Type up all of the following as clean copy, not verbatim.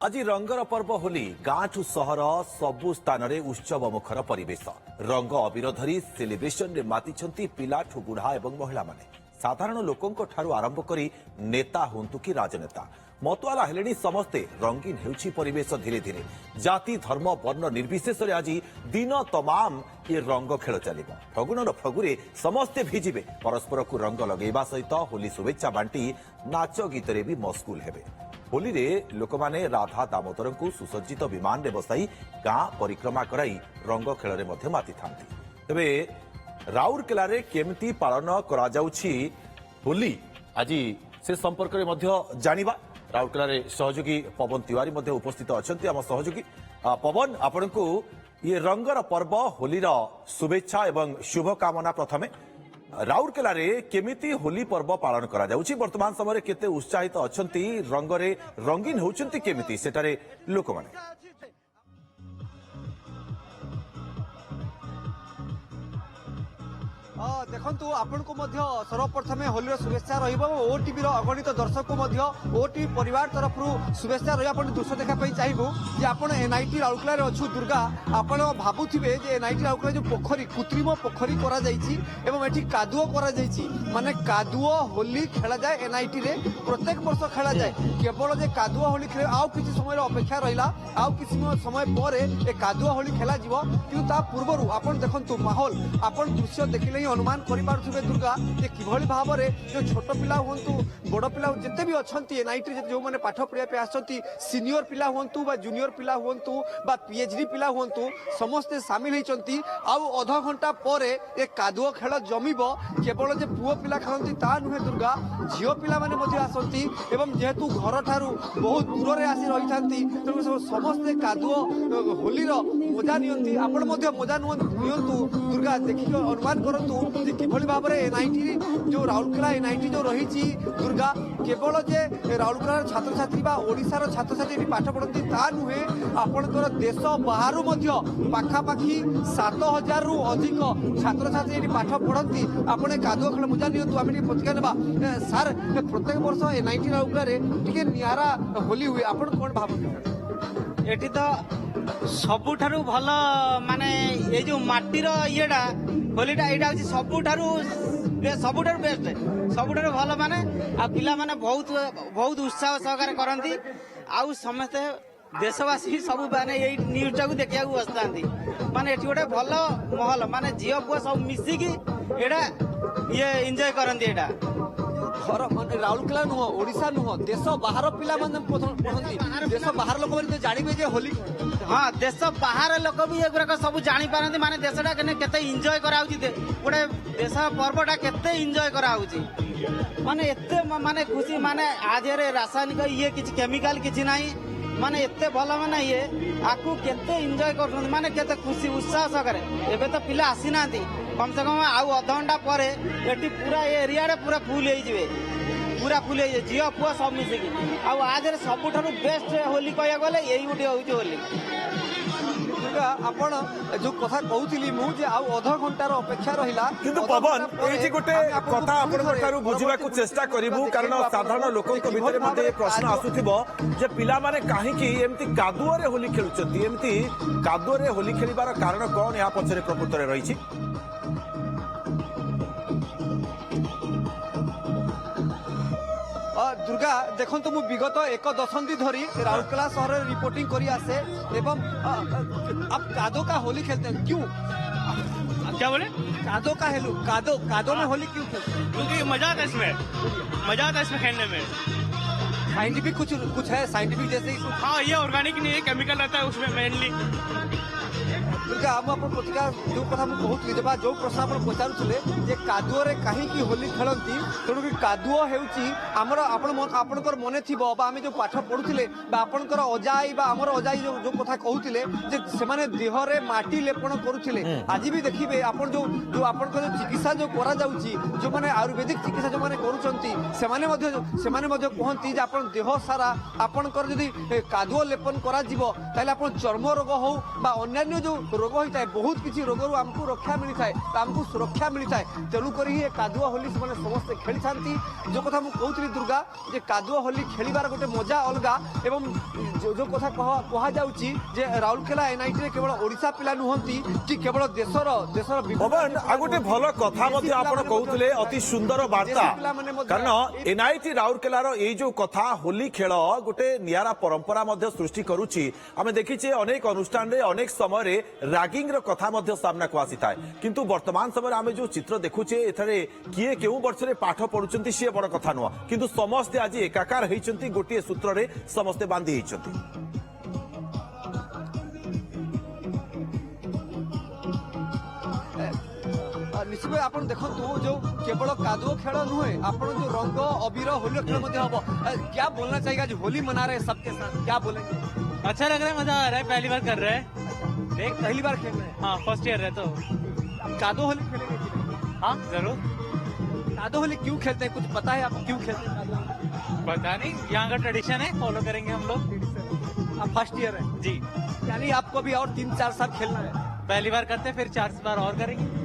आज रंगर पर्व होली गाँ ठू सहर सबु स्थान में उत्सव मुखर परिवेश रंग अबीर धरी सेलिब्रेशन रे मातिछंती पिला ठू बुढ़ा एवं महिला माने साधारण लोकंक ठारू आरंभ करी नेता हुंतु कि राजनेता मतुआला हेलेनी समस्ते रंगीन हेउछि परिवेश धीरे धीरे जाति धर्म वर्ण निर्विशेष रे आज दिन तमाम ये रंग खेल चलिबो फगुनर फगुरे समस्ते भिजिबे परस्पर को रंग लगेबा सहित होली शुभेच्छा बांटी नाच गीत रे भी मस्कुल हेबे होली रे लोकमाने राधा दामोदर को सुसज्जित विमान रे बसाई गाँ परिक्रमा कराई रंग खेल रे मध्य माति थांती तबे राउरकेला रे केमती पालन करा जाउछि होली आज से संपर्क रे मध्य जानिबा राउरकेला रे सहयोगी पवन तिवारी मध्य उपस्थित अछंती आम सहयोगी पवन आपण को ये रंगर पर्व होली रा शुभेच्छा एवं शुभकामना प्रथमे राउरकेला रे केमिति होली पर्व पालन करा जाउछि वर्तमान समय केते उत्साहित अछंती रंगरे रंगीन होउछंती केमिति सेटारे लोक माने देखु आपण को सर्वप्रथमे होली शुभेच्छा ओटीवी अगणित दर्शक को ओटीवी परिवार तरफ शुभेच्छा रही दृश्य देखापी चाहबू जे आपण एनआईटी राउरकेला अच्छु दुर्गा आपण भावुवे एनआईटी राउरकेला जो पोखरी कृत्रिम पोखरी एटी कादुओ माने कादुओ होली खेला जाए एनआईटी रे प्रत्येक वर्ष खेला जाए केवल जे कादुओ होली खेल आउ किसी समय अपेक्षा रहा आउ किसी समय पर ए कादुओ होली खेला जीवो किंतु ता पूर्व आपण देखंतु माहौल आपण दृश्य देखिले अनुमान करें दुर्गा जे किभली भाव में जो छोट पिला हूँ बड़ पिला जिते भी अच्छा एनआईटी जो मैंने पाठ पढ़ाई आसती सीनियर पिला हूँ बा जूनियर पिला हूँ बा पीएचडी पिला हूँ समस्ते सामिल होती अध घंटा पर ए कादुओ खेल जमीब केवल जे पुओ पिला खेलती ता नुहे दुर्गा झील पिला माने आसती एवं जेहेतु घर ठारू बहुत दूर से आसी रही था तेणु समस्ते कादुओ होलीर मजा नियंती आपण मजा नियंतु दुर्गा देखिक अनुमान करतु किभली भाव में एनआईटी जो राउरकेला एनआईटी जो रही दुर्गा केवल जे राउरकेला छात्र छात्री ओडिशार छात्र छात्री पाठ पढ़ती ता नुहे आपणकर देश बाहर पाखापाखि 7000 रु अधिक छात्र छात्री पाठ पढ़ती आपने कादुओ खेल मजा नियंतु आम प्रतिज्ञा नेबा सार प्रत्येक वर्ष एनआईटी राउरकेला नियारा होली हुए आपण कौन भाव एटी तो सबुठारु भल माने ये जो माटीर येडा होलीटा एटा होची सबुठारु बेस्ट सबुठारु भल माने आ पिला माने बहुत उत्साह सहकार करंती आउ समस्त देशवासी सब माने ये न्यूज टाकू देखिया बसतांती माने एटी गोटे भल महल माने झियो पुआ सब मिसिकी एटा ये एंजॉय करंती एटा घर मान राउरकेला नुह ओडिशा नुह देश बाहर पिला पढ़ती देश बाहर लोक मैंने जानवे जे होली हाँ देश बाहर लोक भी एगुराक सब जानी पारती माने देशटा केते एंजॉय कराउची गोटे देश पर्वटा केते एंजॉय कराउची माने एते माने खुशी माने आज रासायनिक ये किछि केमिकल किछि नाही माने एते भल माने ये आकु केते एंजॉय कर माने केते खुशी उत्साह सहकारे एबे तो पिला आसी नांती कम से कम आउ अध घंटा पर एटी पूरा एरिया रे पूरा फुल हो झील पुआ सब मिसिकी आज सबुठारु बेस्ट होली कह गले यही गोटे होली आपण जो कथा कहूली मुझे अध घंटार अपेक्षा रहा किंतु पवन ये गोटे कथा आपन बुझा चेष्टा करूँ कारण साधारण लोक भितर मते प्रश्न आसुथिबो जे पिला माने काहेकि एमती कादुओ रे होली खेलुचंती एमती कादुओ रे होली खेलिबार कारण कोन या पछरे प्रकृत रे रहिछि दुर्गा देखो तो विगत एक दशंधि धरी राउरकेला शहर रिपोर्टिंग करी आसे एवं आप कादो का होली खेलते हैं क्यों क्या बोले कादो का हेलू कादो में होली क्यों खेलते हैं क्योंकि मजा आता है इसमें खेलने में साइंटिफिक कुछ है साइंटिफिक जैसे ही हाँ ये ऑर्गेनिक नहीं है केमिकल रहता है उसमें मेनली दुर्गा प्रतिज्ञा जो कथा कहूली जो प्रश्न आप पचारुले कादुओ कहीं होली खेलती तेणुक कादुओ होकर मन थी आम जो पाठ पढ़ुले आपंकर अजाई आमर अजाई जो कथा कहते से देहरे माटी लेपन करुले आज भी देखिए आप जो चिकित्सा जो करा जो मैंने आयुर्वेदिक चिकित्सा जो मैंने कहती आप देह सारा आपंकर जदि कादुओ लेपन कर चर्म रोग हो अन्य जो रोग होता है बहुत किसी रोग आमको रक्षा मिलता है आमको सुरक्षा मिलता है तेणुक ये कादुआ होली से समस्ते खेली था जो कथा मुझे कहती दुर्गा जे कादुआ होली खेलिबार गोटे मजा अलगा एवं जो कथा कह जाउची जे राउरकेला एनआईटी रे केवल ओडिशा पिला नुहंती कि केवल देशर पवन आ गोटे भल कथा मध्य आपण कहउतले अति सुंदर वार्ता कारण एनआईटी राउरकेलार ए जो कथा होली खेल गोटे नियारा परंपरा मध्य सृष्टि करूची आमे देखिचे अनेक अनुष्ठान रे अनेक समय रे रैगिंग रो कथा मध्य सामना को आसी थाए किंतु वर्तमान समय आमे जो चित्र देखुचे एथरे किए केउ वर्ष रे पाठ पढुचंती से बड़ कथा नुआ किंतु समस्ते आज एकाकार हेचंती गोटे सूत्र रे समस्ते बांधी हेचंती निश्चित भाई आप देखो जो केवल कादुओ खेल नुहे आप जो रंग अबीर होली खेल हम क्या बोलना चाहिए आज होली मना रहे सबके साथ क्या बोलेंगे अच्छा लग रहा है, मजा आ रहा है, पहली बार कर रहे हैं। देख पहली बार खेल रहे हैं हाँ, फर्स्ट ईयर है तो कादो होली खेलेंगे कि नहीं? हाँ जरूर। कादो होली क्यों खेलते हैं कुछ पता है आपको क्यों खेलते हैं कादो होली? पता नहीं, यहाँ का ट्रेडिशन है, फॉलो करेंगे हम लोग। आप फर्स्ट ईयर है जी, यानी आपको भी और 3-4 साल खेलना है पहली बार करते हैं, फिर 4 बार और करेंगे।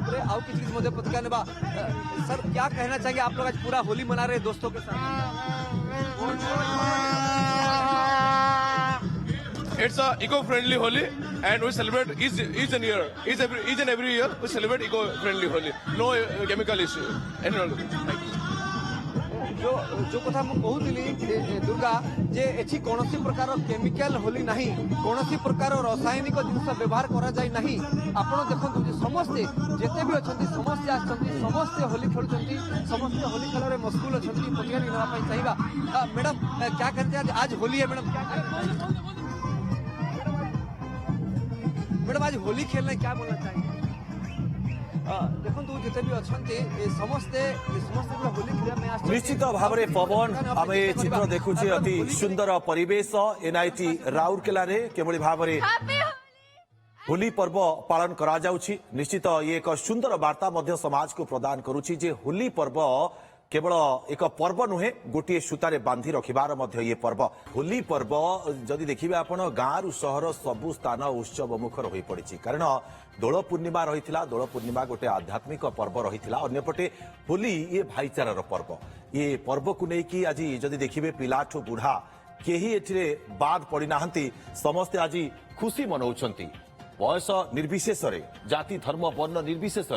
आओ किसी मध्य पत्रिका ने सर क्या कहना चाहिए आप लोग आज पूरा होली मना रहे दोस्तों के साथ It's a eco-friendly Holi, and we celebrate each and every year we celebrate eco-friendly Holi. No chemical issue. जो कथा मु कहूली दुर्गा जे एछि कोनोसी प्रकार केमिकल होली नहीं कोनोसी प्रकार रासायनिक जिनस व्यवहार करा जाय नहीं आपण देखंतु जे समस्ते जेते भी अछंती समस्ते आछंती समस्ते होली खेलुछंती समस्ते होली खेल रे मशगूल अछंती पतिया निवा पई चाहिबा मैडम क्या कहते हैं आज होली है मैडम क्या मैडम आज होली खेलने क्या बोलना चाहिए देखो जिते भी अच्छे समस्ते होली खेल निश्चित भाव में पवन आम चित्र देखुचे अति सुंदर परिवेश एनआईटी राउरकेला रे केवली भाव में होली पर्व पालन करा जाउछि निश्चित ये एक सुंदर वार्ता मध्य समाज को प्रदान करुछि जे होली पर्व केवल एक पर्व नुहे गोटे सूतारे बांधी रखिबार मध्य ये पर्व होली पर्व जदि देखिबे आपण गाँ रु सहर सबु स्थान उत्सव मुखर होई पड़िछि कारण दोल पूर्णिमा रहिथिला दोल पूर्णिमा गोटे आध्यात्मिक पर्व रहिथिला अन्यपटे होली ये भाईचारार पर्व ये पर्व को लेकिन आज जदि देखिबे पिलाठू बुढ़ा केही एथिरे बाद पड़ी नाहंती समस्ते आज खुशी मनाउछंती बयस निर्विशेष जाति धर्म वर्ण निर्विशेष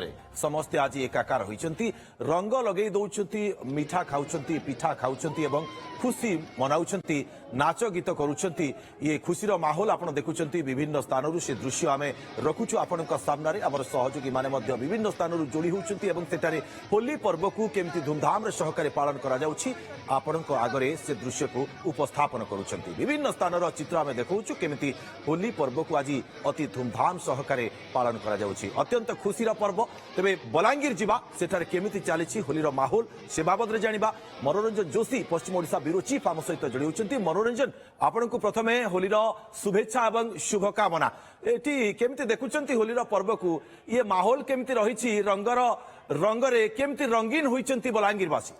समस्ते आज एकाकार होइछंती रंग लगे दौछंती मिठा खाउछंती पिठा खाउछंती एवं खुशी मनाउछंती नाच गीत करुछंती ये खुशीर माहौल आपण देखुछंती विभिन्न स्थानरू से दृश्य आमे रखुछु आपनका सामने आमर सहयोगी माने मध्य विभिन्न स्थानरू जोड़ी होउछंती एवं सेटारे होली पर्व को केमती धूमधाम रे सहकारे पालन करा जाउछि आपनका आगरे से दृश्य को उपस्थापन करुछंती विभिन्न स्थानर चित्र आमे देखौछु केमती होली पर्व को आज अति धूमधाम सहकारे पालन करा जाउछि अत्यंत खुशीर पर्व तबे बलांगीर जिबा सेठारे केमिति चालिछि होलीर माहौल से बाबद रे जानिबा मनोरंजन जोशी पश्चिम ओडिशा ब्यूरो चीफ आम सहित जोड़ी होउछंती मनोरंजन आपण को प्रथमे होलीर शुभेच्छा एवं शुभकामना एटी केमिति देखुछंती होलीर पर्व को ये माहौल केमिति रहिछि रंगरे केमिति रंगीन होइछंती बलांगीरवासी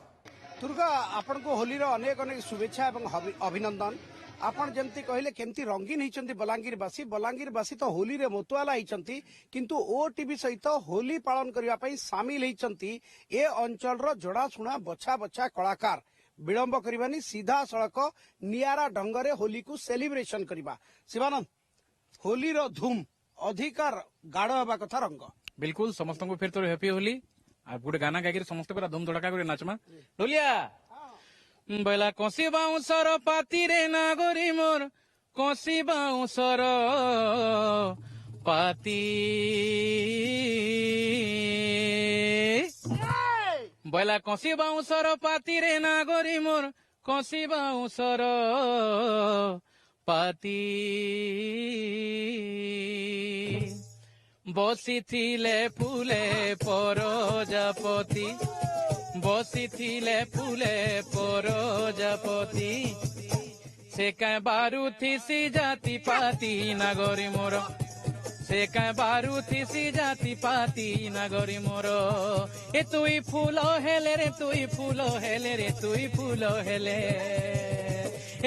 दुर्गा आपण को होलीर अनेक अनेक शुभेच्छा एवं अभिनंदन आपण जमती कहले केमती रंगीन होइछंती बलांगीरवासी तो होली रे मोतुआला होइछंती किंतु ओटीवी सहित होली पालन करिवा पई शामिल होइछंती ए अंचल रो जोड़ाशुणा बछा बछा कलाकार विलंब करबानी सीधा सड़क नियारा ढंगरे होली को सेलिब्रेशन करबा शिवानंद होली रो धूम अधिकार गाढ़ हवा कथा रंग बिल्कुल समस्त को फिर तो हैप्पी होली आप गोटे गाना गाइक समस्त पूरा धूम धड़का कर नाचमा ढोलिया बैला कसी बाउंसर पाती रे नागरी मोर कसी बाउंसर पाती बैला कसी बाउंसर पाती रे नागरी मोर कसी बाउंसर पाती बसिथिले फुले प्रजापति बसिथिले फुले प्रजापति से कहीं बारुथी सी जाति पाती नागरी मोर से कहीं बारुथी सी जाति पाती नागरी मोर ए तुई फूल हेले रे तुई फूल हेले रे तुई फूल हेले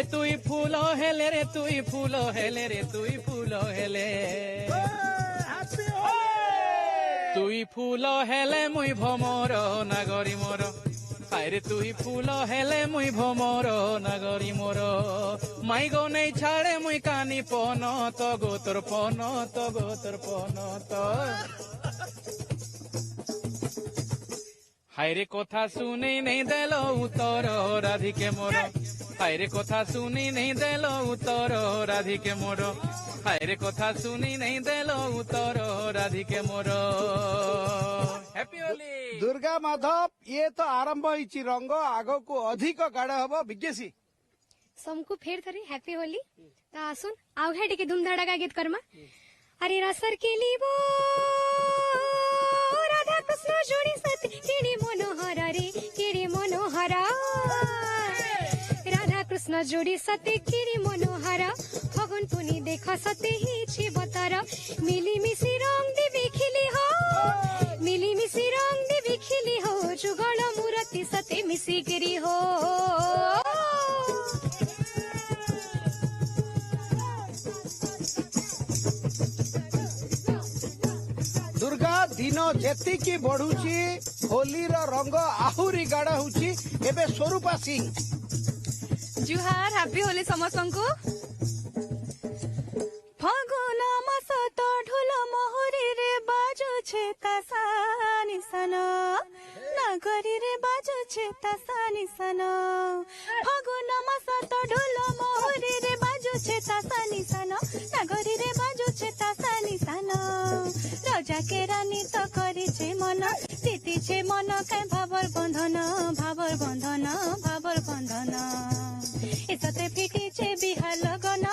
ଏ ତୁଇ ଫୁଲ ହେଲେ ରେ ତୁଇ ଫୁଲ ହେଲେ ରେ ତୁଇ ଫୁଲ ହେଲେ তুই ফুল হেলে মুই ভমর নাগরি মোর আরে তুই ফুল হেলে মুই ভমর নাগরি মোর মাই গো নেই ছাড়ে মুই কানি পন তো গো তোর পন তো গো তোর পন তো হায়রে কথা শুনি নেই দেল উত্তর রাধিকে মোর হায়রে কথা শুনি নেই দেল উত্তর রাধিকে মোর হায়রে কথা শুনি নেই দেল উত্তর রাধিকে মোর হ্যাপি হোলি दुर्गा माधव ये तो आरंभ होइछि रंग आगो को अधिक गाढ़ हबो विज्ञेसी समको फेर थरी हैप्पी होली ता आसुन आउ है टिके धूम धड़ाका गीत करमा अरे रसर के लीबो राधा कृष्ण जोड़ी सती केड़ी मनोहर रे केड़ी मनोहर राधा कृष्ण जोड़ी सती केड़ी मनोहर फगुन पुनी देख सती ही छि बतर मिली मिसी रंग देवी खिली हो मिली मिसी रंग देवी खिली हो जुगल मूर्ति सती मिसी गिरी हो दुर्गा दिन जेतिकी बढ़ुची होली रो रंग आहुरी गाढ़ होउची एबे स्वरूपा सिंह जुहार हैप्पी होली समस्तंको फागुन मास तो ढोल मोहरी रे बाजो छे तासानी सन नागरी रे बाजो छे तासानी सन फागुन मास तो ढोल मोहरी रे बाजो छे तासानी सन नागरी रे बाजो छे तासानी सन राजा के रानी तो करी छे मन जीती छे मन काय भावर बंधन भावर बंधन भावर बंधन सते फिटी छे बिहार लगन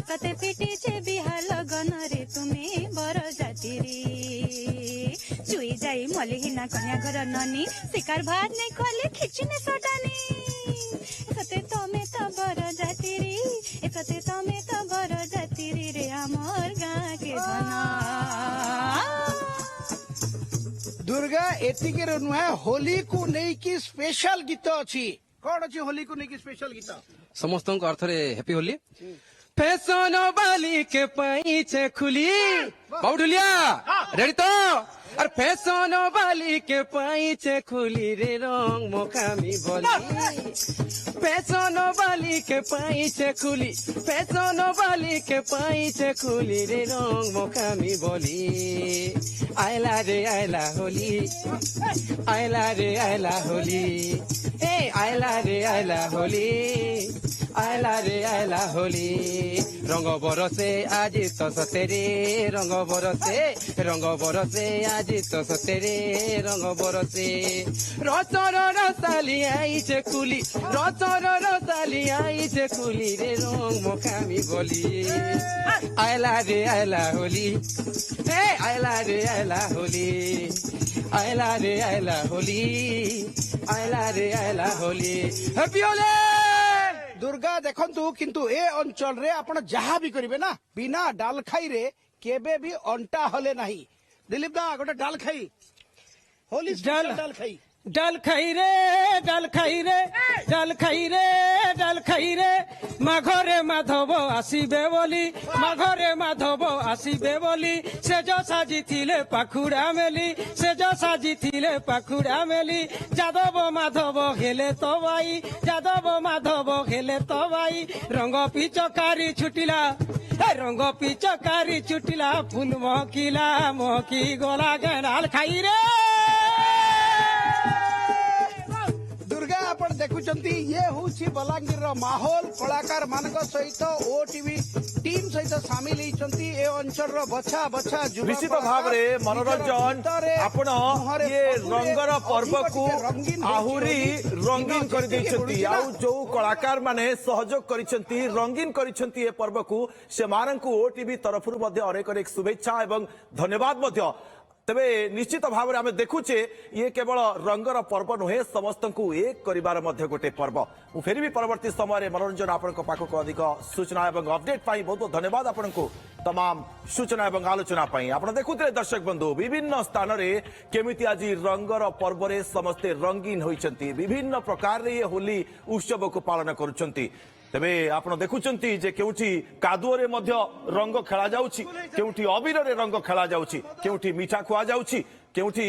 सते फिटी छे बिहार लगन रे तुम्हें बर जाति रे चुई जाई मलिहिना कन्या घर ननी शिकार भात नहीं खोले खिचने सटानी सते तमे तो बर जाति रे सते तमे तो बर जाति रे हमर गाँ के धन दुर्गा एतिके रे नुहे होली को नहीं की स्पेशल गीत अछि कोन अछि होली को नहीं की स्पेशल गीत समस्त अर्थरे हैप्पी होली फैशन वाली के पैचे खुली बाउडुलिया रेडी तो और फैशन वाली के पैचे खुली रे रंग मोकामी बोली फैशन वाली के पैचे खुली फैशन वाली के पैचे खुली रे रंग मोकामी बोली आयला रे आयला होली आयला रे आयला होली ए आयला रे आयला होली आयला रे आयला होली रंग बरसे आज तो सतेरे रंग बरसे आज तो सतेरे रंग बरसे रसर रसाली आईचे कुली रसर रसाली आईचे कुली रे रंग मोकामी बोली आयला रे आयला होली ए आयला रे आयला होली आयला रे आयला होली आयला रे आयला होली हैप्पी होली दुर्गा देखंतु किंतु ए अंचल रे आपण जहा भी करिवे ना बिना डाल खाई रे केबे भी अंटा हले नहीं दिलीप दा गोटे डाल खाई होली स्पेशल डाल खाई डाल खाई रे डाल खाई रे डाल खाई रे डाल खाई रे माघरे माधव आसीबे बोली माघरे माधव आसीबे बोली से जो साजी थिले पाखुड़ा मेली से जो साजी थिले पाखुड़ा मेली जादव माधव हेले तो भाई जादव माधव हेले तो भाई रंग पिचकारी छुटिला रंग पिचकारी छुटिला फूल महकिला महकी गोला के डाल खाई रे दुर्गा आपण देखुचंती ये होची बलांगीर रो माहौल कलाकार मानक सहित ओटीवी टीम सहित शामिल होइचंती ए अंचल रो बछा बछा जुवा निश्चित भाव रे मनोरंजन आपण ये रंगर पर्व को आहुरी रंगीन कर दैछंती आ जो कलाकार माने सहयोग करिसंती रंगीन करिसंती ए पर्व को से माननकु ओटीवी तरफ रु मध्ये अनेक अनेक शुभेच्छा एवं धन्यवाद मध्ये तेबे निश्चित भाव में आम देखुचे ये केवल रंगर पर्व नुहे समस्त को एक करिवार मध्य गोटे पर्व मु फेर भी परवर्ती समय मनोरंजन आपण पाखक अधिक सूचना एवं अपडेट पाई बहुत बहुत धन्यवाद आपण को तमाम सूचना एवं आलोचना पाई आपण देखुते दर्शक बंधु विभिन्न स्थान रे केमिति आज रंगर पर्व रे समस्ते रंगीन होइचंती विभिन्न प्रकार रे ये होली उत्सव को पालन करुचंती ତେବେ ଆପଣ ଦେଖୁଛନ୍ତି ଯେ କେଉଁଠି କାଦୁଅରେ ମଧ୍ୟ ରଙ୍ଗ ଖେଳା ଯାଉଛି, କେଉଁଠି ଅବିରରେ ରଙ୍ଗ ଖେଳା ଯାଉଛି, କେଉଁଠି ମିଠା ଖୁଆଯାଉଛି, କେଉଁଠି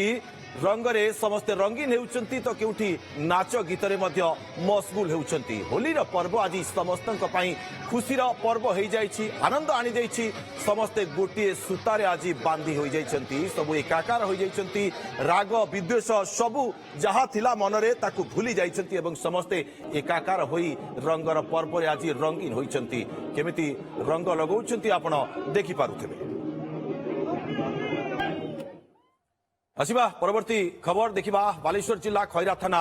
ରଙ୍ଗରେ ସମସ୍ତେ ରଙ୍ଗୀନ ହେଉଛନ୍ତି ତ କେଉଁଠି ନାଚ ଗୀତରେ ମଧ୍ୟ ମସଗୁଲ ହେଉଛନ୍ତି। ହୋଲିର ପର୍ବ ଆଜି ସମସ୍ତଙ୍କ ପାଇଁ ଖୁସିର ପର୍ବ ହୋଇଯାଇଛି, ଆନନ୍ଦ ଆଣିଦେଇଛି। ସମସ୍ତେ ଗୋଟିଏ ସୂତାରେ ଆଜି ବାନ୍ଧି ହୋଇଯାଇଛନ୍ତି, ସବୁ ଏକାକାର ହୋଇଯାଇଛନ୍ତି। ରାଗ ବିଦ୍ୱେଷ ସବୁ ଯାହା ଥିଲା ମନରେ ତାକୁ ଭୁଲି ଯାଇଛନ୍ତି ଏବଂ ସମସ୍ତେ ଏକାକାର ହୋଇ ରଙ୍ଗର ପର୍ବରେ ଆଜି ରଙ୍ଗୀନ ହୋଇଛନ୍ତି। କେମିତି ରଙ୍ଗ ଲଗାଉଛନ୍ତି ଆପଣ ଦେଖିପାରୁଥିବେ। ଆସିବା ପରବର୍ତ୍ତୀ ଖବର ଦେଖିବା। ବାଲେଶ୍ୱର ଜିଲ୍ଲା ଖଇରା ଥାନା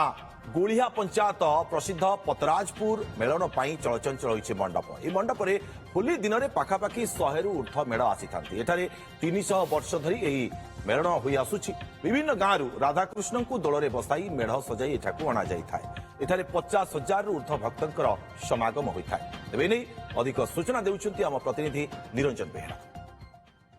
ଗୁଳିହା ପଞ୍ଚାୟତ ପ୍ରସିଦ୍ଧ ପତରାଜପୁର ମେଳନ ପାଇଁ ଚଳଚଞ୍ଚଳ ହୋଇଛି ମଣ୍ଡପ। ଏହି ମଣ୍ଡପରେ ହୋଲି ଦିନରେ ପାଖାପାଖି 100ରୁ ଉର୍ଦ୍ଧ୍ବ ମେଢ଼ ଆସିଥାନ୍ତି। ଏଠାରେ 300 ବର୍ଷ ଧରି ଏହି ମେଳନ ହୋଇ ଆସୁଛି। ବିଭିନ୍ନ ଗାଁରୁ ରାଧାକୃଷ୍ଣଙ୍କୁ ଦୋଳରେ ବସାଇ ମେଢ଼ ସଜାଇ ଏଠାକୁ ଅଣାଯାଇଥାଏ। ଏଠାରେ 50,000ରୁ ଉର୍ଦ୍ଧ୍ବ ଭକ୍ତଙ୍କର ସମାଗମ ହୋଇଥାଏ। ତେବେ ଏନେଇ ଅଧିକ ସୂଚନା ଦେଉଛନ୍ତି ଆମ ପ୍ରତିନିଧି ନିରଞ୍ଜନ ବେହେରା।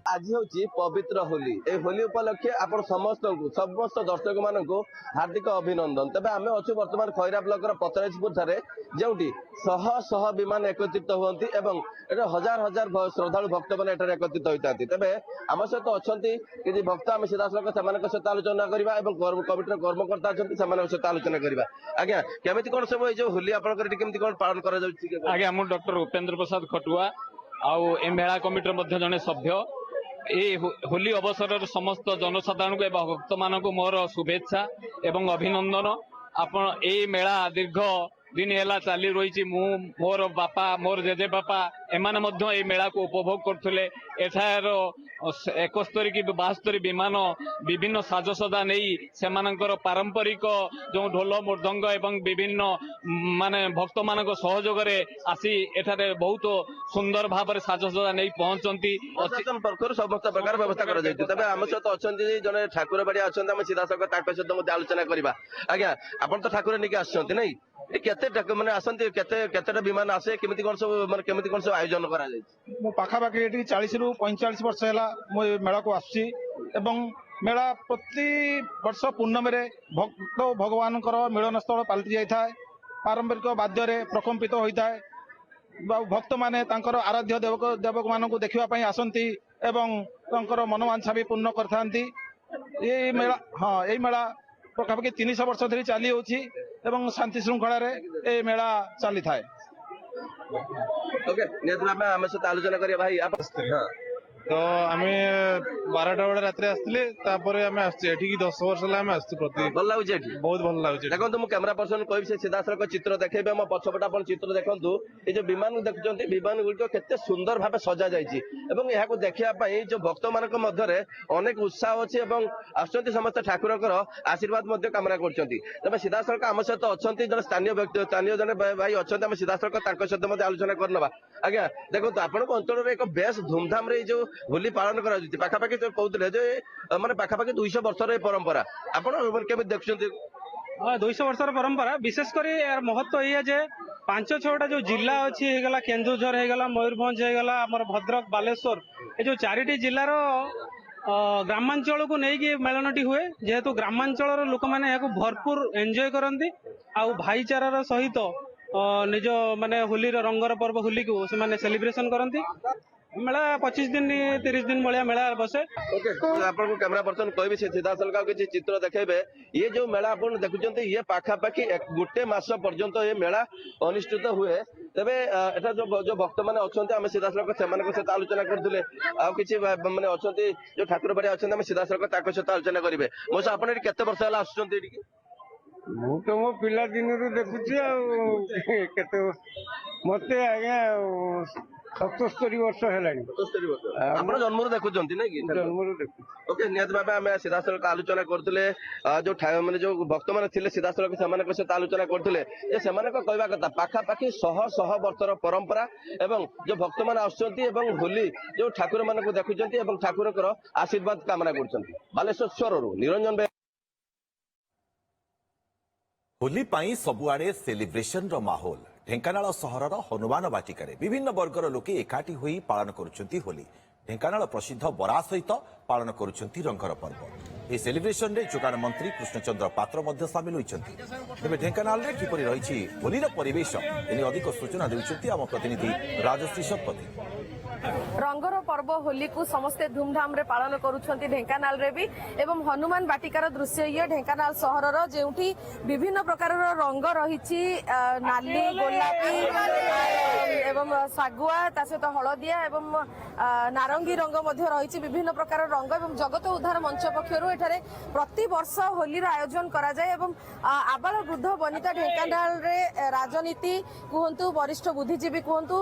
ଆଜି ହେଉଛି ପବିତ୍ର ହୋଲି। এই ହୋଲି ଉପଲକ୍ଷେ ଆପଣ ସମସ୍ତ ଦର୍ଶକ ମାନଙ୍କୁ ହାର୍ଦ୍ଦିକ ଅଭିନନ୍ଦନ। ତେବେ ଆମେ ଅଛୁ ବର୍ତ୍ତମାନ ଖଇରା ବ୍ଲକର ପତରାଜପୁର ଠାରେ, ଯେଉଁଠି ଶହ ଶହ ବିମାନ ଏକତ୍ରିତ ହୁଅନ୍ତି ଏବଂ ଏଠାରେ ହଜାର ହଜାର ଶ୍ରଦ୍ଧାଳୁ ଭକ୍ତମାନେ ଏଠାରେ ଏକତ୍ରିତ ହୋଇଥାନ୍ତି। ତେବେ ଆମ ସହିତ ଅଛନ୍ତି କିଛି ଭକ୍ତ, ଆମେ ସିଧାସଳଖ ସେମାନଙ୍କ ସହିତ ଆଲୋଚନା କରିବା ଏବଂ କମିଟିର କର୍ମକର୍ତ୍ତା ଅଛନ୍ତି ସେମାନଙ୍କ ସହିତ ଆଲୋଚନା କରିବା। ଆଜ୍ଞା, କେମିତି କଣ ସବୁ ଏଇ ଯୋଉ ହୋଲି ଆପଣଙ୍କର ଏଠି କେମିତି କଣ ପାଳନ କରାଯାଉଛି? ଆଜ୍ଞା, ମୁଁ ଡକ୍ଟର ଉପେନ୍ଦ୍ର ପ୍ରସାଦ ଖଟୁଆ, ଆଉ ଏ ମେଳା କମିଟିର ମଧ୍ୟ ଜଣେ ସଭ୍ୟ। এই হোলি অবসরের সমস্ত জনসাধারণকে এবং ভক্তମାନଙ୍କୁ ମୋର শুভেচ্ছা এবং অভিনন্দন। ଆପଣ এই মেଳା দীর্ঘ দিন ହେଲା ଚାଲି ରହିଛି। ମୁଁ ମୋର ବାପା, ମୋର ଜେଜେ ବାପା ଏମାନେ ମଧ୍ୟ এই মেଳାକୁ ଉପଭୋଗ କରୁଥିଲେ। ଏଠାର 71 କି 72 ବିମାନ ବିଭିନ୍ନ ସାଜସଜା ନେଇ ସେମାନଙ୍କର ପାରମ୍ପରିକ ଯେଉଁ ଢୋଲ ମୃଦଙ୍ଗ ଏବଂ ବିଭିନ୍ନ ମାନେ ଭକ୍ତମାନଙ୍କ ସହଯୋଗରେ ଆସି ଏଠାରେ ବହୁତ ସୁନ୍ଦର ଭାବରେ ସାଜସଜା ନେଇ ପହଞ୍ଚନ୍ତି। ପ୍ରଶାସନ ପକ୍ଷରୁ ସମସ୍ତ ପ୍ରକାର ବ୍ୟବସ୍ଥା କରାଯାଇଛି। ତେବେ ଆମ ସହିତ ଅଛନ୍ତି ଜଣେ ଠାକୁର ବାଡିଆ ଅଛନ୍ତି, ଆମେ ସିଧାସଳଖ ତାଙ୍କ ସହିତ ମଧ୍ୟ ଆଲୋଚନା କରିବା। ଆଜ୍ଞା, ଆପଣ ତ ଠାକୁର ନେଇକି ଆସୁଛନ୍ତି ନାଇଁ? କେତେ ମାନେ ଆସନ୍ତି, କେତେଟା ବିମାନ ଆସେ, କେମିତି କଣ ସବୁ ମାନେ କେମିତି କଣ ସବୁ ଆୟୋଜନ କରାଯାଇଛି? ମୁଁ ପାଖାପାଖି ଏଠି 40ରୁ 45 ବର୍ଷ ହେଲା ମୁଁ ଏ ମେଳାକୁ ଆସୁଛି ଏବଂ ମେଳା ପ୍ରତି ବର୍ଷ ପୂର୍ଣ୍ଣମୀରେ ଭକ୍ତ ଓ ଭଗବାନଙ୍କର ମିଳନ ସ୍ଥଳ ପାଲଟି ଯାଇଥାଏ। ପାରମ୍ପରିକ ବାଦ୍ୟରେ ପ୍ରକମ୍ପିତ ହୋଇଥାଏ। ଭକ୍ତମାନେ ତାଙ୍କର ଆରାଧ୍ୟ ଦେବକମାନଙ୍କୁ ଦେଖିବା ପାଇଁ ଆସନ୍ତି ଏବଂ ତାଙ୍କର ମନୋବାଞ୍ଛା ବି ପୂର୍ଣ୍ଣ କରିଥାନ୍ତି। ଏଇ ମେଳା ପାଖାପାଖି 300 ବର୍ଷ ଧରି ଚାଲି ହେଉଛି ଏବଂ ଶାନ୍ତି ଶୃଙ୍ଖଳାରେ এই মেলা ଚାଲିଥାଏ। ଓକେ, ନିହାତି ଭାବେ ଆମ ସହିତ ଆଲୋଚନା କରିବା। ଭାଇ ଆପଣ ତ ଆମେ 12ଟା ବେଳେ ରାତିରେ ଆସିଥିଲେ, ତାପରେ ଆମେ ଆସିଛୁ ଏଠିକି 10 ବର୍ଷ ହେଲା ଆମେ ଆସିଛୁ। ପ୍ରତି ଭଲ ଲାଗୁଛି ଏଠି, ବହୁତ ଭଲ ଲାଗୁଛି। ଦେଖନ୍ତୁ ମୁଁ କ୍ୟାମେରା ପର୍ସନ କହିବି, ସେ ସିଧାସଳଖ ଚିତ୍ର ଦେଖେଇବେ। ମୋ ପଛପଟେ ଆପଣ ଚିତ୍ର ଦେଖନ୍ତୁ। ଏଇ ଯୋଉ ବିମାନ ଦେଖୁଛନ୍ତି, ବିମାନ ଗୁଡିକ କେତେ ସୁନ୍ଦର ଭାବେ ସଜା ଯାଇଛି ଏବଂ ଏହାକୁ ଦେଖିବା ପାଇଁ ଯୋଉ ଭକ୍ତ ମାନଙ୍କ ମଧ୍ୟରେ ଅନେକ ଉତ୍ସାହ ଅଛି ଏବଂ ଆସୁଛନ୍ତି ସମସ୍ତେ ଠାକୁରଙ୍କର ଆଶୀର୍ବାଦ ମଧ୍ୟ କାମନା କରୁଛନ୍ତି। ତେବେ ସିଧାସଳଖ ଆମ ସହିତ ଅଛନ୍ତି ଜଣେ ସ୍ଥାନୀୟ ଜଣେ ଭାଇ ଅଛନ୍ତି, ଆମେ ସିଧାସଳଖ ତାଙ୍କ ସହିତ ମଧ୍ୟ ଆଲୋଚନା କରିନେବା। ଆଜ୍ଞା, ଦେଖନ୍ତୁ ଆପଣଙ୍କ ଅଞ୍ଚଳରେ ଏକ ବେଶ ଧୁମଧାମରେ ଏଇ ଯୋଉ ହୋଲି ପାଳନ କରାଯାଉଛି, ପାଖାପାଖି କହୁଥିଲେ ଯେ ମାନେ ପାଖାପାଖି 200 ବର୍ଷର ଏ ପରମ୍ପରା, ଆପଣ କେମିତି ଦେଖୁଛନ୍ତି? 200 ବର୍ଷର ପରମ୍ପରା, ବିଶେଷ କରି ଏହାର ମହତ୍ତ୍ୱ ଏଇଆ ଯେ 5-6ଟା ଯୋଉ ଜିଲ୍ଲା ଅଛି, ହେଇଗଲା କେନ୍ଦୁଝର, ହେଇଗଲା ମୟୂରଭଞ୍ଜ, ହେଇଗଲା ଆମର ଭଦ୍ରକ, ବାଲେଶ୍ୱର, ଏ ଯୋଉ 4ଟି ଜିଲ୍ଲାର ଗ୍ରାମାଞ୍ଚଳକୁ ନେଇକି ମେଳନଟି ହୁଏ। ଯେହେତୁ ଗ୍ରାମାଞ୍ଚଳର ଲୋକମାନେ ଏହାକୁ ଭରପୁର ଏନ୍ଜୟ କରନ୍ତି ଆଉ ଭାଇଚାରାର ସହିତ ନିଜ ମାନେ ହୋଲିର ରଙ୍ଗର ପର୍ବ ହୋଲିକୁ ସେମାନେ ସେଲିବ୍ରେସନ କରନ୍ତି। মেলা 25 দিন 30 দিন ভଳିଆ মেଳା ବସେ। ଆପଣଙ୍କୁ କ୍ୟାମେରା ପର୍ସନ କହିବି, ସେ ସିଧାସଳଖ କିଛି ଚିତ୍ର ଦେଖେଇବେ। ଇଏ ଯୋଉ ମେଳା ଆପଣ ଦେଖୁଛନ୍ତି, ଇଏ ପାଖାପାଖି 1 ମାସ ପର୍ଯ୍ୟନ୍ତ ଏ ମେଳା ଅନୁଷ୍ଠିତ ହୁଏ। ତେବେ ଏଟା ଯୋଉ ଭକ୍ତମାନେ ଅଛନ୍ତି, ଆମେ ସିଧାସଳଖ ସେମାନଙ୍କ ସହିତ ଆଲୋଚନା କରୁଥିଲେ। ଆଉ କିଛି ମାନେ ଅଛନ୍ତି ଯୋଉ ଠାକୁର ବାଡିଆ ଅଛନ୍ତି, ଆମେ ସିଧାସଳଖ ତାଙ୍କ ସହିତ ଆଲୋଚନା କରିବେ। ମୋ ସହ ଆପଣ ଏଠି କେତେ ବର୍ଷ ହେଲା ଆସୁଛନ୍ତି ଏଠିକି? ମୁଁ ତ ମୋ ପିଲା ଦିନରୁ ଦେଖୁଛି ଆଉ କେତେ ମତେ ଆଜ୍ଞା 77 ବର୍ଷ ହେଲାଣି। 77 ବର୍ଷ ଆପଣ ଜନ୍ମରୁ ଦେଖୁଛନ୍ତି ନାଇଁ କି? ଜନ୍ମରୁ ଦେଖୁଛି। ଓକେ, ନିହାତି ଭାବେ ଆମେ ସିଧାସଳଖ ଆଲୋଚନା କରୁଥିଲେ। ଯୋଉ ମାନେ ଯୋଉ ଭକ୍ତମାନେ ଥିଲେ ସିଧାସଳଖ ସେମାନଙ୍କ ସହିତ ଆଲୋଚନା କରୁଥିଲେ ଯେ ସେମାନଙ୍କ କହିବା କଥା ପାଖାପାଖି ଶହ ଶହ ବର୍ଷର ପରମ୍ପରା ଏବଂ ଯୋଉ ଭକ୍ତମାନେ ଆସୁଛନ୍ତି ଏବଂ ହୋଲି ଯୋଉ ଠାକୁର ମାନଙ୍କୁ ଦେଖୁଛନ୍ତି ଏବଂ ଠାକୁରଙ୍କର ଆଶୀର୍ବାଦ କାମନା କରୁଛନ୍ତି। ବାଲେଶ୍ୱରରୁ ନିରଞ୍ଜନ। ହୋଲି ପାଇଁ ସବୁଆଡେ ସେଲିବ୍ରେସନର ମାହୋଲ। ଢେଙ୍କାନାଳ ସହରର ହନୁମାନ ବାଟିକାରେ ବିଭିନ୍ନ ବର୍ଗର ଲୋକେ ଏକାଠି ହୋଇ ପାଳନ କରୁଛନ୍ତି ହୋଲି। ଢେଙ୍କାନାଳ ପ୍ରସିଦ୍ଧ ବରା ସହିତ ପାଳନ କରୁଛନ୍ତି ରଙ୍ଗର ପର୍ବ। এই সেলিব্রেশন রে যোগাଣ মন্ত্রী কৃষ্ণচন্দ্র পাত্র মধ্য সামিল হইଛନ୍ତି তবে ঢেঙ্কানাଳରେ কিপରି ରହିଛି ହୋଲିର ପରିବେଶ ଏନି ଅଧିକ ସୂଚନା ଦେଉଛନ୍ତି ଆମ ପ୍ରତିନିଧି ରାଜଶ୍ରୀ ଶତପଥୀ। ରଙ୍ଗର ପର୍ବ ହୋଲିକୁ ସମସ୍ତେ ଧୁମଧାମରେ ପାଳନ କରୁଛନ୍ତି ଢେଙ୍କାନାଳରେ ବି ଏବଂ ହନୁମାନ ବାଟିକାର ଦୃଶ୍ୟ ଇଏ ଢେଙ୍କାନାଳ ସହରର ଯେଉଁଠି ବିଭିନ୍ନ ପ୍ରକାରର ରଙ୍ଗ ରହିଛି ନାଲି ଗୋଲାପୀ ଏବଂ ଶାଗୁଆ ତା ସହିତ ହଳଦିଆ ଏବଂ ନାରଙ୍ଗୀ ରଙ୍ଗ ମଧ୍ୟ ରହିଛି ବିଭିନ୍ନ ପ୍ରକାର ରଙ୍ଗ ଏବଂ ଜଗତ ଉଦ୍ଧାର ମଞ୍ଚ ପକ୍ଷରୁ ଏଠାରେ ପ୍ରତିବର୍ଷ ହୋଲିର ଆୟୋଜନ କରାଯାଏ ଏବଂ ଆବାଳ ବୃଦ୍ଧ ବନିତା ଢେଙ୍କାନାଳରେ ରାଜନୀତି କୁହନ୍ତୁ ବରିଷ୍ଠ ବୁଦ୍ଧିଜୀବୀ କୁହନ୍ତୁ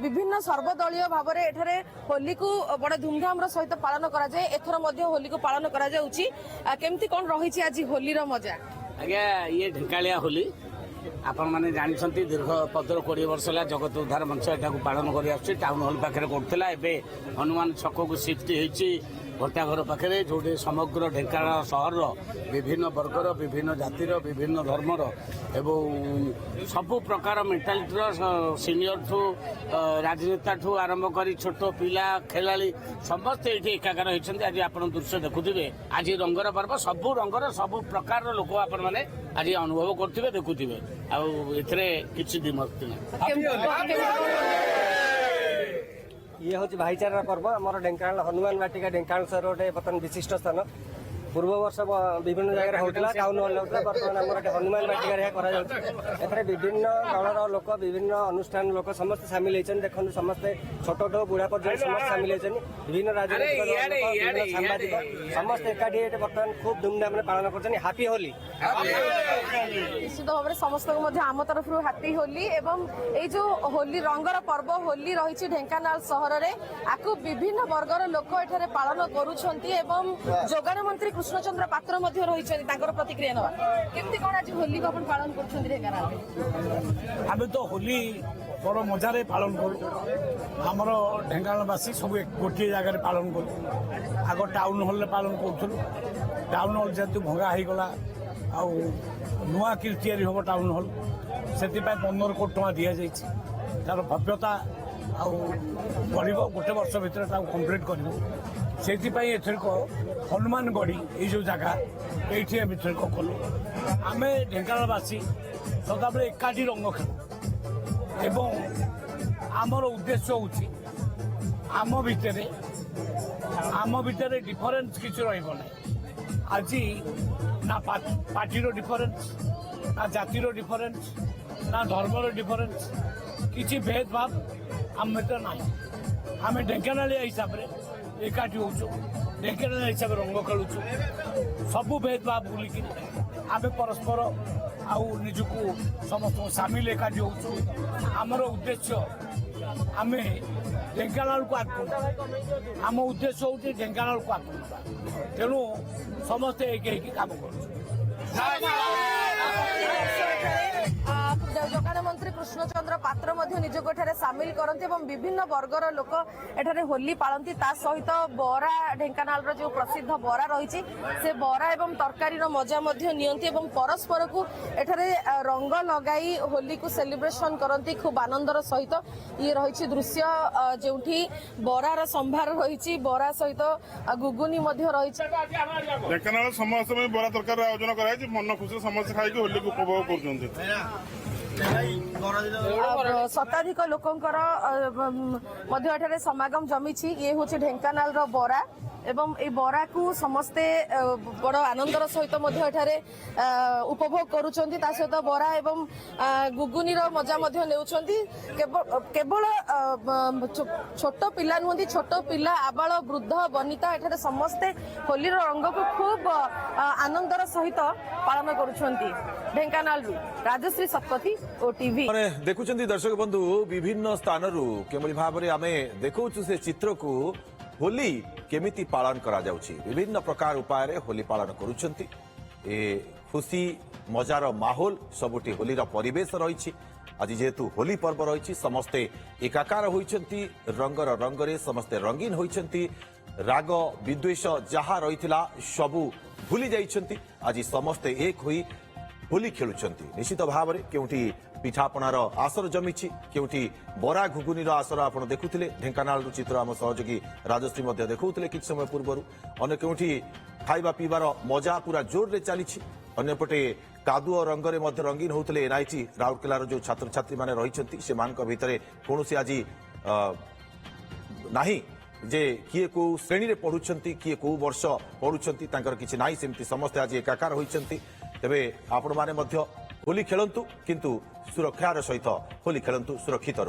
ବିଭିନ୍ନ ସର୍ବଦଳୀୟ ଭାବରେ ଏଠାରେ ହୋଲିକୁ ବଡ଼ ଧୁମଧାମର ସହିତ ପାଳନ କରାଯାଏ ଏଥର ମଧ୍ୟ ହୋଲିକୁ ପାଳନ କରାଯାଉଛି କେମିତି କଣ ରହିଛି ଆଜି ହୋଲିର ମଜା? ଆଜ୍ଞା ଇଏ ଢେଙ୍କାଳିଆ ହୋଲି ଆପଣମାନେ ଜାଣିଛନ୍ତି ଦୀର୍ଘ 15-20 ବର୍ଷ ହେଲା ଜଗତ ଉଦ୍ଧାର ମଞ୍ଚ ଏଟାକୁ ପାଳନ କରି ଆସୁଛି ଟାଉନ ହଲ୍ ପାଖରେ କରୁଥିଲା ଏବେ ହନୁମାନ ଛକକୁ ସିଫ୍ଟ ହେଇଛି ଭଟ୍ଟାଘର ପାଖରେ ଯୋଉଠି ସମଗ୍ର ଢେଙ୍କାନାଳ ସହରର ବିଭିନ୍ନ ବର୍ଗର ବିଭିନ୍ନ ଜାତିର ବିଭିନ୍ନ ଧର୍ମର ଏବଂ ସବୁ ପ୍ରକାର ମେଣ୍ଟାଲିଟିର ସିନିୟରଠୁ ରାଜନେତାଠୁ ଆରମ୍ଭ କରି ଛୋଟ ପିଲା ଖେଳାଳି ସମସ୍ତେ ଏଇଠି ଏକାକାର ହେଇଛନ୍ତି ଆଜି ଆପଣ ଦୃଶ୍ୟ ଦେଖୁଥିବେ ଆଜି ରଙ୍ଗର ପର୍ବ ସବୁ ରଙ୍ଗର ସବୁ ପ୍ରକାରର ଲୋକ ଆପଣମାନେ ଆଜି ଅନୁଭବ କରୁଥିବେ ଦେଖୁଥିବେ ଆଉ ଏଥିରେ କିଛି ଦ୍ୱିମତ ନାହିଁ। ଇଏ ହେଉଛି ଭାଇଚାରାର ପର୍ବ ଆମର ଢେଙ୍କାନାଳ ହନୁମାନ ବାଟିକା ଢେଙ୍କାନାଳ ସହର ଗୋଟେ ବର୍ତ୍ତମାନ ବିଶିଷ୍ଟ ସ୍ଥାନ ପୂର୍ବ ବର୍ଷ ବିଭିନ୍ନ ଜାଗାରେ ହେଉଥିଲା ଟାଉନ ହଲ୍ ହେଉଥିଲା ବର୍ତ୍ତମାନ ଆମର ଏଠି ହନୁମାନ ବାଟିକାରେ ଏହା କରାଯାଉଛି ଏଥିରେ ବିଭିନ୍ନ ଦଳର ଲୋକ ବିଭିନ୍ନ ଅନୁଷ୍ଠାନ ଲୋକ ସମସ୍ତେ ସାମିଲ ହେଇଛନ୍ତି ଦେଖନ୍ତୁ ସମସ୍ତେ ଛୋଟଠୁ ବୁଢ଼ା ପର୍ଯ୍ୟନ୍ତ ସମସ୍ତେ ସାମିଲ ହେଇଛନ୍ତି ବିଭିନ୍ନ ରାଜନୈତିକ ଦଳ ଲୋକ ବିଭିନ୍ନ ସାମ୍ବାଦିକ ସମସ୍ତେ ଏକାଠି ଏଠି ବର୍ତ୍ତମାନ ଖୁବ୍ ଧୁମଧାମରେ ପାଳନ କରୁଛନ୍ତି ହାପି ହୋଲି। ନିଶ୍ଚିତ ଭାବରେ ସମସ୍ତଙ୍କୁ ମଧ୍ୟ ଆମ ତରଫରୁ ହାପି ହୋଲି ଏବଂ ଏଇ ଯୋଉ ହୋଲି ରଙ୍ଗର ପର୍ବ ହୋଲି ରହିଛି ଢେଙ୍କାନାଳ ସହରରେ ଆକୁ ବିଭିନ୍ନ ବର୍ଗର ଲୋକ ଏଠାରେ ପାଳନ କରୁଛନ୍ତି ଏବଂ ଯୋଗାଣ ମନ୍ତ୍ରୀ କୃଷ୍ଣଚନ୍ଦ୍ର ପାତ୍ର ମଧ୍ୟ ରହିଛନ୍ତି ତାଙ୍କର ପ୍ରତିକ୍ରିୟା ନେବା କେମିତି କଣ ଆଜି ହୋଲିକୁ ଆପଣ ପାଳନ କରୁଛନ୍ତି ଢେଙ୍କାନାଳରେ? ଆମେ ତ ହୋଲି ବଡ଼ ମଜାରେ ପାଳନ କରୁ ଆମର ଢେଙ୍କାନାଳବାସୀ ସବୁ ଗୋଟିଏ ଜାଗାରେ ପାଳନ କରୁ ଆଗ ଟାଉନ ହଲ୍ରେ ପାଳନ କରୁଥିଲୁ ଟାଉନ ହଲ୍ ଯେହେତୁ ଭଙ୍ଗା ହେଇଗଲା ଆଉ ନୂଆ କି ତିଆରି ହେବ ଟାଉନ ହଲ୍ ସେଥିପାଇଁ 15 କୋଟି ଟଙ୍କା ଦିଆଯାଇଛି ତାର ଭବ୍ୟତା ଆଉ ବଢ଼ିବ ଗୋଟେ ବର୍ଷ ଭିତରେ ତାକୁ କମ୍ପ୍ଲିଟ୍ କରିବ ସେଇଥିପାଇଁ ଏଥରକ ହନୁମାନ ଗଡ଼ି ଏଇ ଯେଉଁ ଜାଗା ଏଇଠି ଆମେ ଏଥରକ କଲୁ ଆମେ ଢେଙ୍କାନାଳବାସୀ ସଦାବେଳେ ଏକାଠି ରଙ୍ଗ ଖେଳୁ ଏବଂ ଆମର ଉଦ୍ଦେଶ୍ୟ ହେଉଛି ଆମ ଭିତରେ ଡିଫରେନ୍ସ କିଛି ରହିବ ନାହିଁ ଆଜି ନା ପାର୍ଟିର ଡିଫରେନ୍ସ ନା ଜାତିର ଡିଫରେନ୍ସ ନା ଧର୍ମର ଡିଫରେନ୍ସ କିଛି ଭେଦଭାବ ଆମ ଭିତରେ ନାହିଁ ଆମେ ଢେଙ୍କାନାଳିଆ ହିସାବରେ ଏକାଠି ହେଉଛୁ ଢେଙ୍କାନାଳ ହିସାବରେ ରଙ୍ଗ ଖେଳୁଛୁ ସବୁ ଭେଦଭାବ ବୁଲିକି ଆମେ ପରସ୍ପର ଆଉ ନିଜକୁ ସମସ୍ତଙ୍କୁ ସାମିଲ ଏକାଠି ହେଉଛୁ ଆମର ଉଦ୍ଦେଶ୍ୟ ଆମେ ଢେଙ୍କାନାଳକୁ ଆଗକୁ ଆମ ଉଦ୍ଦେଶ୍ୟ ହେଉଛି ଢେଙ୍କାନାଳକୁ ଆଗକୁ ତେଣୁ ସମସ୍ତେ ଏକ ହେଇକି କାମ କରୁଛୁ। ଯୋଗାଣ ମନ୍ତ୍ରୀ କୃଷ୍ଣଚନ୍ଦ୍ର ପାତ୍ର ମଧ୍ୟ ନିଜକୁ ଏଠାରେ ସାମିଲ କରନ୍ତି ଏବଂ ବିଭିନ୍ନ ବର୍ଗର ଲୋକ ଏଠାରେ ହୋଲି ପାଳନ୍ତି ତା ସହିତ ବରା ଢେଙ୍କାନାଳର ଯେଉଁ ପ୍ରସିଦ୍ଧ ବରା ରହିଛି ସେ ବରା ଏବଂ ତରକାରୀର ମଜା ମଧ୍ୟ ନିଅନ୍ତି ଏବଂ ପରସ୍ପରକୁ ଏଠାରେ ରଙ୍ଗ ଲଗାଇ ହୋଲିକୁ ସେଲିବ୍ରେସନ କରନ୍ତି ଖୁବ୍ ଆନନ୍ଦର ସହିତ ଇଏ ରହିଛି ଦୃଶ୍ୟ ଯେଉଁଠି ବରାର ସମ୍ଭାର ରହିଛି ବରା ସହିତ ଗୁଗୁନି ମଧ୍ୟ ରହିଛି ଢେଙ୍କାନାଳ ସମସ୍ତ ପାଇଁ ବରା ତରକାରୀ ଆୟୋଜନ କରାଯାଇଛି ମନ ଖୁସିରେ ସମସ୍ତେ ଖାଇକି ହୋଲିକୁ ଉପଭୋଗ କରୁଛନ୍ତି। ଶତାଧିକ ଲୋକଙ୍କର ମଧ୍ୟ ଏଠାରେ ସମାଗମ ଜମିଛି ଇଏ ହେଉଛି ଢେଙ୍କାନାଳର ବରା ଏବଂ এই ବରାକୁ ସମସ୍ତେ ବଡ଼ ଆନନ୍ଦର ସହିତ ମଧ୍ୟ ଏଠାରେ ଉପଭୋଗ କରୁଛନ୍ତି ତା ସହିତ ବରା ଏବଂ ଗୁଗୁନିର ମଜା ମଧ୍ୟ ନେଉଛନ୍ତି କେବଳ ଛୋଟ ପିଲା ନୁହନ୍ତି ଛୋଟ ପିଲା ଆବାଳ ବୃଦ୍ଧ ବନିତା ଏଠାରେ ସମସ୍ତେ ହୋଲିର ରଙ୍ଗକୁ ଖୁବ୍ ଆନନ୍ଦର ସହିତ ପାଳନ କରୁଛନ୍ତି। ଢେଙ୍କାନାଳରୁ ରାଜଶ୍ରୀ ଶତପଥୀ ଓଟିଭି। ଦେଖୁଛନ୍ତି ଦର୍ଶକ ବନ୍ଧୁ ବିଭିନ୍ନ ସ୍ଥାନରୁ କିଭଳି ଭାବରେ ଆମେ ଦେଖାଉଛୁ ସେ ଚିତ୍ରକୁ ହୋଲି କେମିତି ପାଳନ କରାଯାଉଛି ବିଭିନ୍ନ ପ୍ରକାର ଉପାୟରେ ହୋଲି ପାଳନ କରୁଛନ୍ତି ଏ ଖୁସି ମଜାର ମାହୋଲ ସବୁଠି ହୋଲିର ପରିବେଶ ରହିଛି ଆଜି ଯେହେତୁ ହୋଲି ପର୍ବ ରହିଛି ସମସ୍ତେ ଏକାକାର ହୋଇଛନ୍ତି ରଙ୍ଗର ରଙ୍ଗରେ ସମସ୍ତେ ରଙ୍ଗୀନ ହୋଇଛନ୍ତି ରାଗ ବିଦ୍ୱେଷ ଯାହା ରହିଥିଲା ସବୁ ଭୁଲି ଯାଇଛନ୍ତି ଆଜି ସମସ୍ତେ ଏକ ହୋଇ ହୋଲି ଖେଳୁଛନ୍ତି ନିଶ୍ଚିତ ଭାବରେ କେଉଁଠି ପିଠାପଣାର ଆସର ଜମିଛି କେଉଁଠି ବରା ଘୁଗୁନିର ଆସର ଆପଣ ଦେଖୁଥିଲେ ଢେଙ୍କାନାଳରୁ ଚିତ୍ର ଆମ ସହଯୋଗୀ ରାଜଶ୍ରୀ ମଧ୍ୟ ଦେଖାଉଥିଲେ କିଛି ସମୟ ପୂର୍ବରୁ ଅନ୍ୟ କେଉଁଠି ଖାଇବା ପିଇବାର ମଜା ପୁରା ଜୋରରେ ଚାଲିଛି ଅନ୍ୟପଟେ କାଦୁଅ ରଙ୍ଗରେ ମଧ୍ୟ ରଙ୍ଗୀନ ହେଉଥିଲେ ଏନ୍ଆଇଟି ରାଉରକେଲାର ଯେଉଁ ଛାତ୍ରଛାତ୍ରୀମାନେ ରହିଛନ୍ତି ସେମାନଙ୍କ ଭିତରେ କୌଣସି ଆଜି ନାହିଁ ଯେ କିଏ କୋଉ ଶ୍ରେଣୀରେ ପଢୁଛନ୍ତି କିଏ କୋଉ ବର୍ଷ ପଢୁଛନ୍ତି ତାଙ୍କର କିଛି ନାହିଁ ସେମିତି ସମସ୍ତେ ଆଜି ଏକାକାର ହୋଇଛନ୍ତି ତେବେ ଆପଣମାନେ ମଧ୍ୟ ହୋଲି ଖେଳନ୍ତୁ କିନ୍ତୁ ସୁରକ୍ଷାର ସହିତ ହୋଲି ଖେଳନ୍ତୁ ସୁରକ୍ଷିତ ରୁହନ୍ତୁ।